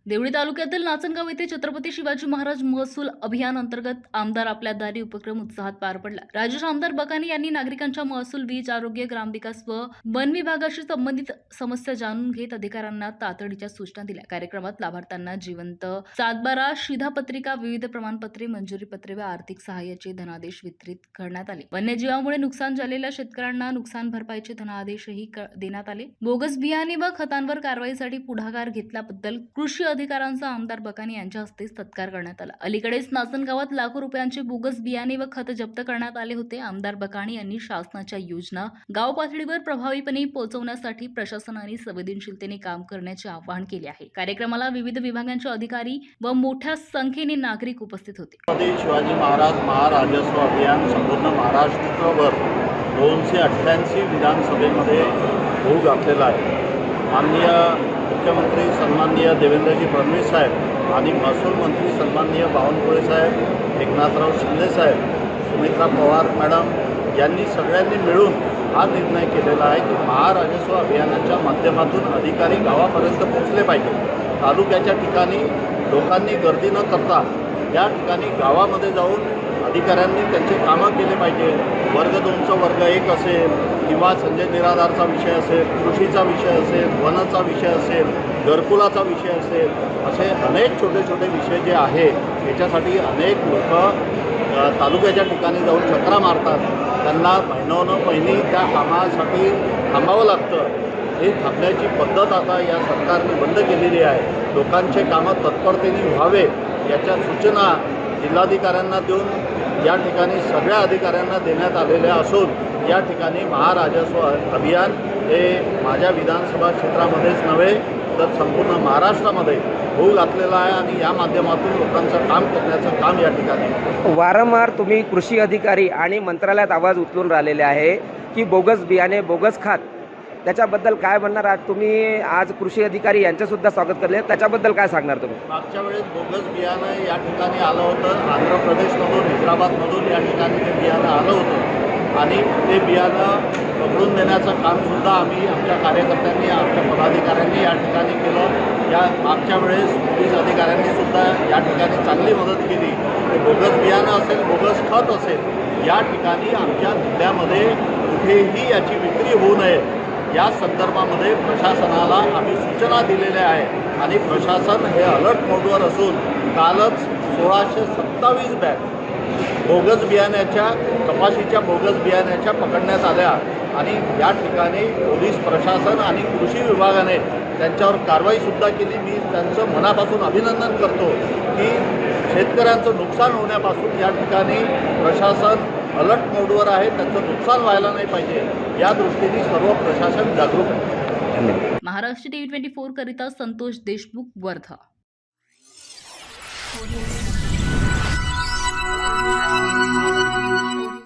देवळी तालुक्यातील नाचनगाव येथे छत्रपती शिवाजी महाराज महसूल अभियान अंतर्गत आमदार आपल्या दारी उपक्रम उत्साहात पार पडला। राजेश आमदार बकानी यांनी नागरिकांच्या महसूल, वीज, आरोग्य, ग्रामविकास व वन विभागाशी संबंधित समस्या जाणून घेत अधिकाऱ्यांना तातडीच्या सूचना दिल्या। कार्यक्रमात लाभार्थ्यांना जिवंत सातबारा, शिधापत्रिका, विविध प्रमाणपत्रे, मंजुरी पत्रे व आर्थिक सहाय्याचे धनादेश वितरित करण्यात आले। वन्यजीवामुळे नुकसान झालेल्या शेतकऱ्यांना नुकसान भरपाईचे धनादेशही देण्यात आले। बोगस बियाणे व खतांवर कारवाईसाठी पुढाकार घेतल्याबद्दल कृषी अधिकाऱ्यांचा आमदार बकानी यांच्या हस्ते सत्कार करण्यात आला। अलीकडेच नाचनगावात लाखो रुपयांचे बोगस बियाणे व खत जप्त करण्यात आले होते। आमदार बकानी यांनी शासनाच्या योजना गाव पातळीवर प्रभावीपणे पोहोचवण्यासाठी प्रशासनाने संवेदनशीलतेने काम करण्याचे आवाहन केले आहे। कार्यक्रमाला विविध विभागांचे अधिकारी व मोठ्या संख्येने नागरिक उपस्थित होते। शिवाजी महाराज महाराजस्व अभियान संपूर्ण महाराष्ट्रभर 288 विधानसभेमध्ये होऊ घातलेला आहे। माननीय मुख्यमंत्री सन्माननीय देवेंद्रजी फडणवीस साहेब आणि महसूल मंत्री सन्माननीय बावनकुळे साहेब, एकनाथराव शिंदे साहेब, सुमित्रा पवार मॅडम यांनी सगळ्यांनी मिळून हा निर्णय केलेला आहे की महाराजस्व अभियानाच्या माध्यमातून अधिकारी गावापर्यंत पोहोचले पाहिजे। तालुक्याच्या ठिकाणी लोकांनी गर्दी न करता या ठिकाणी गावामध्ये जाऊन अधिकाऱ्यांनी त्यांचे कामं केले पाहिजे। वर्ग 2चा वर्ग 1 असेल किंवा संजय निराधारचा विषय असेल, कृषीचा विषय असेल, वनाचा विषय असेल, घरकुलाचा विषय असेल, असे अनेक छोटे छोटे विषय जे आहे याच्यासाठी अनेक लोक तालुक्याच्या ठिकाणी जाऊन चक्रा मारतात। त्यांना महिनी त्या कामासाठी थांबावं लागतं। ही थांबण्याची पद्धत आता या सरकारने बंद केलेली आहे। लोकांचे कामं तत्परतेने व्हावे याच्या सूचना जिल्हाधिकाऱ्यांना देऊन या ठिकाणी सगळ्या अधिकाऱ्यांना देण्यात आलेल्या असून या ठिकाणी महाराजस्व अभियान हे माझ्या विधानसभा क्षेत्रामध्येच नव्हे तर संपूर्ण महाराष्ट्रामध्ये होऊ घातलेलं आहे आणि या माध्यमातून लोकांचं काम करण्याचं काम या ठिकाणी वारंवार तुम्ही कृषी अधिकारी आणि मंत्रालयात आवाज उचलून राहिलेले आहे की बोगस बियाणे, बोगस खत, त्याच्याबद्दल काय म्हणणार? आज तुम्ही आज कृषी अधिकारी यांचंसुद्धा स्वागत केले, त्याच्याबद्दल काय सांगणार तुम्ही? मागच्या वेळेस बोगस बियाणं या ठिकाणी आलं होतं, आंध्र प्रदेशमधून, हैदराबादमधून या ठिकाणी ते बियाणं आलं होतं आणि ते बियाणं पकडून देण्याचं कामसुद्धा आम्ही आमच्या कार्यकर्त्यांनी, आमच्या पदाधिकाऱ्यांनी या ठिकाणी केलं। या मागच्या वेळेस पोलीस अधिकाऱ्यांनीसुद्धा या ठिकाणी चांगली मदत केली। ते बोगस बियाणं असेल, बोगस खत असेल, या ठिकाणी आमच्या जिल्ह्यामध्ये कुठेही याची विक्री होऊ नये या संदर्भामध्ये प्रशासनाला आम्ही सूचना दिलेल्या आहे आणि प्रशासन हे अलर्ट मोडवर असून कालच 1627 बॅग बोगस बियाण्याच्या, कपाशीच्या बोगस बियाण्याच्या पकडण्यात आल्या आणि या ठिकाणी पोलीस प्रशासन आणि कृषी विभागाने त्यांच्यावर कारवाईसुद्धा केली। मी त्यांचं मनापासून अभिनंदन करतो की शेतकऱ्यांचं नुकसान होण्यापासून या ठिकाणी प्रशासन अलर्ट मोडवर आहे। त्यांचं नुकसान व्हायला नाही पाहिजे या दृष्टीने सर्व प्रशासन जागरूक आहे। महाराष्ट्र TV 24 करिता संतोष देशमुख, वर्धा।